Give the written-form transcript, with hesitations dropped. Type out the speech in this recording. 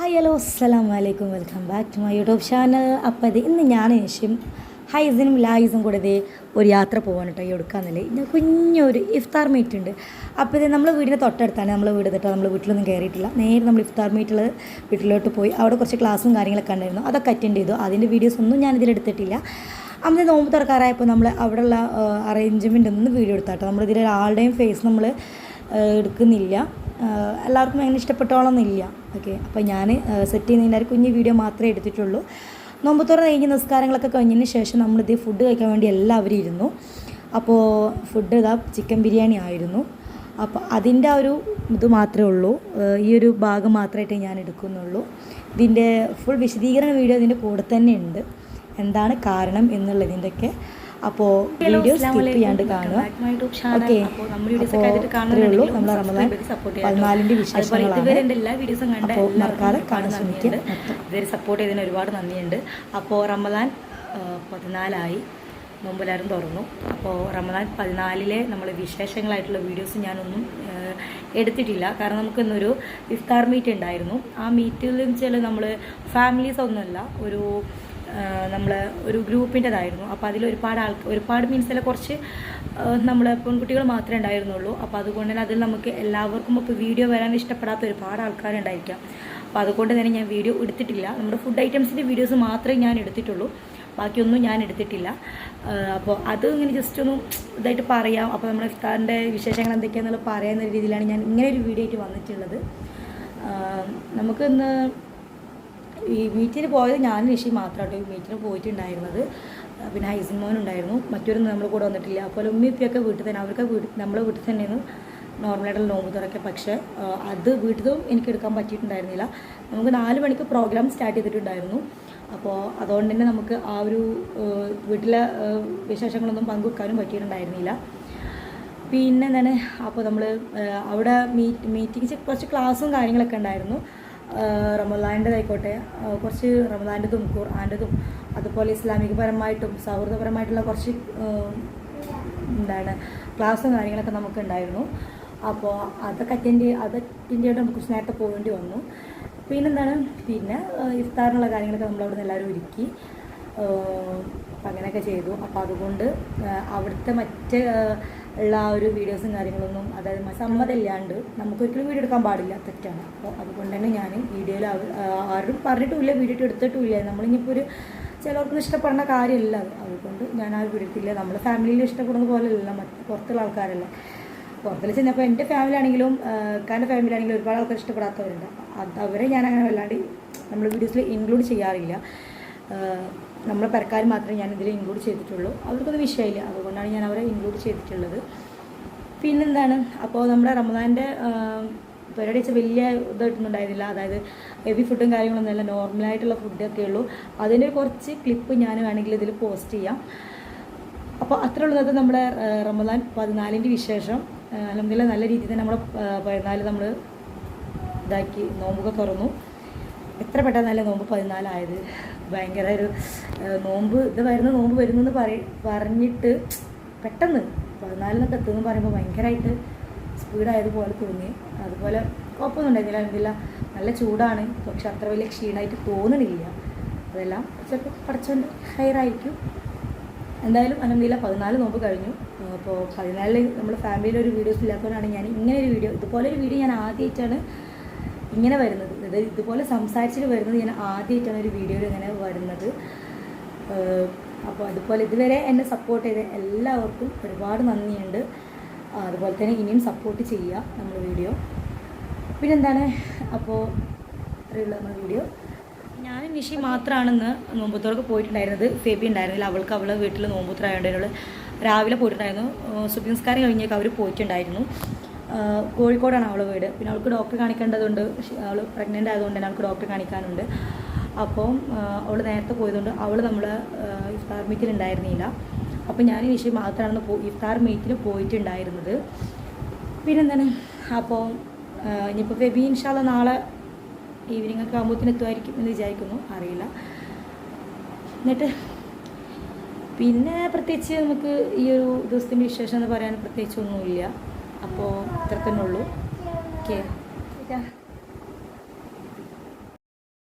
Hi hello അസ്സലാമു അലൈക്കും welcome back to my YouTube channel. അപ്പോൾ ഇത് ഇന്ന് ഞാൻ ശേഷം ഹൈസിനും ലായിസും കൂടെ ഇതേ ഒരു യാത്ര പോകാൻ കേട്ടോ ഈ എടുക്കാന്നല്ലേ. ഇന്ന് കുഞ്ഞൊരു ഇഫ്താർ മീറ്റ് ഉണ്ട്. അപ്പോൾ ഇത് നമ്മൾ വീടിൻ്റെ തൊട്ടടുത്താണ് നമ്മൾ വീട് കേട്ടോ. നമ്മൾ വീട്ടിലൊന്നും കയറിയിട്ടില്ല. നേരെ നമ്മൾ ഇഫ്താർ മീറ്റുള്ളത് വീട്ടിലോട്ട് പോയി അവിടെ കുറച്ച് ക്ലാസ്സും കാര്യങ്ങളൊക്കെ ഉണ്ടായിരുന്നു. അതൊക്കെ അറ്റൻഡ് ചെയ്തു. അതിൻ്റെ വീഡിയോസ് ഒന്നും ഞാനിതിലെടുത്തിട്ടില്ല. അന്ന് നോമ്പ് തുറക്കാറായപ്പോൾ നമ്മൾ അവിടെയുള്ള അറേഞ്ച്മെൻ്റ് ഒന്നും വീഡിയോ എടുത്താട്ടോ. നമ്മളിതിൽ ഒരാളുടെയും ഫേസ് നമ്മൾ എടുക്കുന്നില്ല. എല്ലാവർക്കും അങ്ങനെ ഇഷ്ടപ്പെട്ടോളന്നില്ല. ഓക്കെ, അപ്പോൾ ഞാൻ സെറ്റ് ചെയ്യുന്നതിൻ്റെ ഒരു കുഞ്ഞ് വീഡിയോ മാത്രമേ എടുത്തിട്ടുള്ളൂ. നോമ്പ് തുറ കഴിഞ്ഞ് നിസ്കാരങ്ങളൊക്കെ കഴിഞ്ഞതിന് ശേഷം നമ്മളിത് ഫുഡ് കഴിക്കാൻ വേണ്ടി എല്ലാവരും ഇരുന്നു. അപ്പോൾ ഫുഡ് ഇതാ ചിക്കൻ ബിരിയാണി ആയിരുന്നു. അപ്പോൾ അതിൻ്റെ ഒരു ഇത് മാത്രമേ ഉള്ളൂ, ഈ ഒരു ഭാഗം മാത്രമായിട്ടേ ഞാൻ എടുക്കുന്നുള്ളൂ. ഇതിൻ്റെ ഫുൾ വിശദീകരണ വീഡിയോ ഇതിൻ്റെ കൂടെ തന്നെ ഉണ്ട്, എന്താണ് കാരണം എന്നുള്ളതിൻ്റെയൊക്കെ. അപ്പോൾ വീഡിയോ സ്കിപ്പ് ചെയ്യാണ്ട് കാണുക. ഓക്കെ, അത്രേ ഉള്ളൂ. നമ്മൾ റമദാൻ 14 വിശേഷങ്ങളാണ്. അപ്പോൾ മറക്കാതെ കാണാൻ ശ്രമിക്കുക. ഇവർ സപ്പോർട്ട് ചെയ്തതിന് ഒരുപാട് നന്ദിയുണ്ട്. അപ്പോൾ റമദാൻ 14 നോമ്പെല്ലാവരും തുറന്നു. അപ്പോൾ റമദാൻ 14 നമ്മൾ വിശേഷങ്ങളായിട്ടുള്ള വീഡിയോസ് ഞാനൊന്നും എടുത്തിട്ടില്ല. കാരണം നമുക്കിന്നൊരു ഇഫ്താർ മീറ്റ് ഉണ്ടായിരുന്നു. ആ മീറ്റിൽ വെച്ചാൽ നമ്മൾ ഫാമിലീസ് ഒന്നുമല്ല, നമ്മൾ ഒരു ഗ്രൂപ്പിൻ്റെതായിരുന്നു. അപ്പോൾ അതിൽ ഒരുപാട് മീൻസ് കുറച്ച് നമ്മൾ പെൺകുട്ടികൾ മാത്രമേ ഉണ്ടായിരുന്നുള്ളൂ. അപ്പോൾ അതുകൊണ്ട് തന്നെ അതിൽ നമുക്ക് എല്ലാവർക്കും ഇപ്പോൾ വീഡിയോ വരാൻ ഇഷ്ടപ്പെടാത്ത ഒരുപാട് ആൾക്കാരുണ്ടായിരിക്കാം. അപ്പോൾ അതുകൊണ്ട് തന്നെ ഞാൻ വീഡിയോ എടുത്തിട്ടില്ല. നമ്മുടെ ഫുഡ് ഐറ്റംസിൻ്റെ വീഡിയോസ് മാത്രമേ ഞാൻ എടുത്തിട്ടുള്ളൂ, ബാക്കിയൊന്നും ഞാൻ എടുത്തിട്ടില്ല. അപ്പോൾ അത് ഇങ്ങനെ ജസ്റ്റ് ഒന്ന് ഇതായിട്ട് പറയാം. അപ്പോൾ നമ്മുടെ ഇഫ്താറിൻ്റെ വിശേഷങ്ങൾ എന്തൊക്കെയാണെന്നുള്ളത് പറയാവുന്ന രീതിയിലാണ് ഞാൻ ഇങ്ങനെ ഒരു വീഡിയോ ആയിട്ട് വന്നിട്ടുള്ളത്. നമുക്കിന്ന് ഈ മീറ്റിന് പോയത് ഞാനും ഋഷി മാത്രമായിട്ട് മീറ്റിന് പോയിട്ടുണ്ടായിരുന്നത്. പിന്നെ ഹൈസിൻ മോൻ ഉണ്ടായിരുന്നു, മറ്റൊരു നമ്മൾ കൂടെ വന്നിട്ടില്ല. അപ്പോൾ ഉമ്മിപ്പിയൊക്കെ വീട്ടിൽ തന്നെ, അവർക്ക് നമ്മളെ വീട്ടിൽ തന്നെയായിരുന്നു നോർമലായിട്ടുള്ള നോമ്പ് തുറക്കെ. പക്ഷേ അത് വീട്ടിലും എനിക്ക് എടുക്കാൻ പറ്റിയിട്ടുണ്ടായിരുന്നില്ല. നമുക്ക് 4 മണിക്ക് പ്രോഗ്രാം സ്റ്റാർട്ട് ചെയ്തിട്ടുണ്ടായിരുന്നു. അപ്പോൾ അതുകൊണ്ട് തന്നെ നമുക്ക് ആ ഒരു വീട്ടിലെ വിശേഷങ്ങളൊന്നും പങ്കുവെക്കാനും പറ്റിയിട്ടുണ്ടായിരുന്നില്ല. പിന്നെ എന്താണ്, അപ്പോൾ നമ്മൾ അവിടെ മീറ്റിംഗ് കുറച്ച് ക്ലാസ്സും കാര്യങ്ങളൊക്കെ ഉണ്ടായിരുന്നു. റമദാൻ്റെതായിക്കോട്ടെ, കുറച്ച് റമദാൻ്റെതും ഖുർആൻ്റെതും അതുപോലെ ഇസ്ലാമികപരമായിട്ടും സൗഹൃദപരമായിട്ടുള്ള കുറച്ച് ക്ലാസ്സും കാര്യങ്ങളൊക്കെ നമുക്ക് ഉണ്ടായിരുന്നു. അപ്പോൾ അതൊക്കെ അറ്റൻഡ് ചെയ്തിട്ട് നമുക്ക് കുറച്ച് നേരത്തെ പോകേണ്ടി വന്നു. പിന്നെ ഇഫ്താറിനുള്ള കാര്യങ്ങളൊക്കെ നമ്മളവിടെ എല്ലാവരും ഒരുക്കി അങ്ങനെയൊക്കെ ചെയ്തു. അപ്പോൾ അതുകൊണ്ട് അവിടുത്തെ ഉള്ള ആ ഒരു വീഡിയോസും കാര്യങ്ങളൊന്നും, അതായത് സമ്മതമില്ലാണ്ട് നമുക്കൊരിക്കലും വീഡിയോ എടുക്കാൻ പാടില്ല, തെറ്റാണ്. അപ്പോൾ അതുകൊണ്ട് തന്നെ ഞാൻ വീഡിയോയിൽ ആരും പറഞ്ഞിട്ടുമില്ല, വീഡിയോ എടുത്തിട്ടുമില്ല. നമ്മളിനിപ്പോൾ ചിലർക്കൊന്നും ഇഷ്ടപ്പെടുന്ന കാര്യമല്ല അത്. അതുകൊണ്ട് ഞാൻ ആ വീഡിയോ എടുത്തില്ല. നമ്മുടെ ഫാമിലിയിൽ ഇഷ്ടപ്പെടുന്ന പോലെയല്ല മറ്റ് പുറത്തുള്ള ആൾക്കാരല്ല. പുറത്തിൽ ചെന്നപ്പോൾ എൻ്റെ ഫാമിലി ആണെങ്കിലും കാൻ്റെ ഫാമിലി ആണെങ്കിലും ഒരുപാട് ആൾക്കാർ ഇഷ്ടപ്പെടാത്തവരുണ്ട്. അവരെ ഞാൻ അങ്ങനെ വല്ലാണ്ട് നമ്മൾ വീഡിയോസിൽ ഇൻക്ലൂഡ് ചെയ്യാറില്ല. നമ്മളെ പെരക്കാർ മാത്രമേ ഞാനിതിൽ ഇൻക്ലൂഡ് ചെയ്തിട്ടുള്ളൂ. അവർക്കൊന്നും വിഷയമില്ല, അതുകൊണ്ടാണ് ഞാൻ അവരെ ഇൻക്ലൂഡ് ചെയ്തിട്ടുള്ളത്. പിന്നെന്താണ്, അപ്പോൾ നമ്മുടെ റമദാൻ്റെ പരിപാടി വെച്ചാൽ വലിയ ഇതായിട്ടൊന്നുണ്ടായിരുന്നില്ല. അതായത് ഹെവി ഫുഡും കാര്യങ്ങളൊന്നുമല്ല, നോർമലായിട്ടുള്ള ഫുഡൊക്കെ ഉള്ളൂ. അതിൻ്റെ കുറച്ച് ക്ലിപ്പ് ഞാൻ വേണമെങ്കിൽ ഇതിൽ പോസ്റ്റ് ചെയ്യാം. അപ്പോൾ അത്ര ഉള്ളത് നമ്മുടെ റമദാൻ 14 വിശേഷം. അൽഹംദുലില്ലാ നല്ല രീതിയിൽ തന്നെ നമ്മുടെ 14 നമ്മൾ ഇതാക്കി നോമ്പൊക്കെ തുറന്നു. എത്ര പെട്ടെന്നല്ലേ നോമ്പ് 14 ആയത്. ഭയങ്കര ഒരു നോമ്പ് വരുന്നു എന്ന് പറഞ്ഞിട്ട് പെട്ടെന്ന് 14 എത്തുമെന്ന് പറയുമ്പോൾ ഭയങ്കരമായിട്ട് സ്പീഡായതുപോലെ തോന്നി. അതുപോലെ കുഴപ്പമൊന്നും ഉണ്ടായിരുന്നില്ല. അൽഹംദുലില്ലാ നല്ല ചൂടാണ്, പക്ഷെ അത്ര വലിയ ക്ഷീണമായിട്ട് തോന്നണില്ല. അതെല്ലാം ചിലപ്പോൾ പഠിച്ചോണ്ട് ഹയറായിരിക്കും. എന്തായാലും അൽഹംദുലില്ലാ 14 നോമ്പ് കഴിഞ്ഞു. അപ്പോൾ 14 നമ്മൾ ഫാമിലിയിൽ ഒരു വീഡിയോസ് ഇല്ലാത്തതുകൊണ്ടാണ് ഞാൻ ഇങ്ങനെ ഒരു വീഡിയോ, ഇതുപോലൊരു വീഡിയോ ഞാൻ ആദ്യമായിട്ടാണ് ഇങ്ങനെ വരുന്നത്. ഇതുപോലെ സംസാരിച്ചിട്ട് വരുന്നത് ഞാൻ ആദ്യമായിട്ടാണ് ഒരു വീഡിയോയിൽ ഇങ്ങനെ വരുന്നത്. അപ്പോൾ അതുപോലെ ഇതുവരെ എന്നെ സപ്പോർട്ട് ചെയ്ത എല്ലാവർക്കും ഒരുപാട് നന്ദിയുണ്ട്. അതുപോലെ തന്നെ ഇനിയും സപ്പോർട്ട് ചെയ്യുക നമ്മൾ വീഡിയോ. പിന്നെന്താണ്, അപ്പോൾ അത്രയുള്ള നമ്മൾ വീഡിയോ. ഞാനും നിഷി മാത്രമാണെന്ന് നോമ്പുത്തോർക്ക് പോയിട്ടുണ്ടായിരുന്നത്. ഫെബി ഉണ്ടായിരുന്നില്ല, അവളെ വീട്ടിൽ നോമ്പുത്ര ആയതുകൊണ്ട് രാവിലെ പോയിട്ടുണ്ടായിരുന്നു. സുബഹി നിസ്കാരം കഴിഞ്ഞേക്ക് അവർ പോയിട്ടുണ്ടായിരുന്നു. കോഴിക്കോടാണ് അവളെ വീട്. പിന്നെ അവൾക്ക് ഡോക്ടറെ കാണിക്കേണ്ടതുണ്ട്, അവൾ പ്രഗ്നൻ്റ് ആയതുകൊണ്ട് തന്നെ അവൾക്ക് ഡോക്ടറെ കാണിക്കാനുണ്ട്. അപ്പം അവൾ നേരത്തെ പോയതുകൊണ്ട് അവൾ നമ്മളെ ഇഫ്താർ മീറ്റിൽ ഉണ്ടായിരുന്നില്ല. അപ്പോൾ ഞാൻ നിഷി മാത്രമാണ് ഇഫ്താർ മീറ്റിൽ പോയിട്ടുണ്ടായിരുന്നത്. പിന്നെന്താണ്, അപ്പോൾ ഇനിയിപ്പോൾ ഫെബി ഇൻഷാ അല്ലാഹ് നാളെ ഈവനിങ് ഒക്കെ ആകുമ്പോഴത്തേന് എത്തുമായിരിക്കും എന്ന് വിചാരിക്കുന്നു, അറിയില്ല. എന്നിട്ട് പിന്നെ പ്രത്യേകിച്ച് നമുക്ക് ഈ ഒരു ദിവസത്തിൻ്റെ വിശേഷം എന്ന് പറയാൻ പ്രത്യേകിച്ചൊന്നുമില്ല. അപ്പോൾ ഇത്ര തന്നെ ഉള്ളൂ. ഓക്കെ.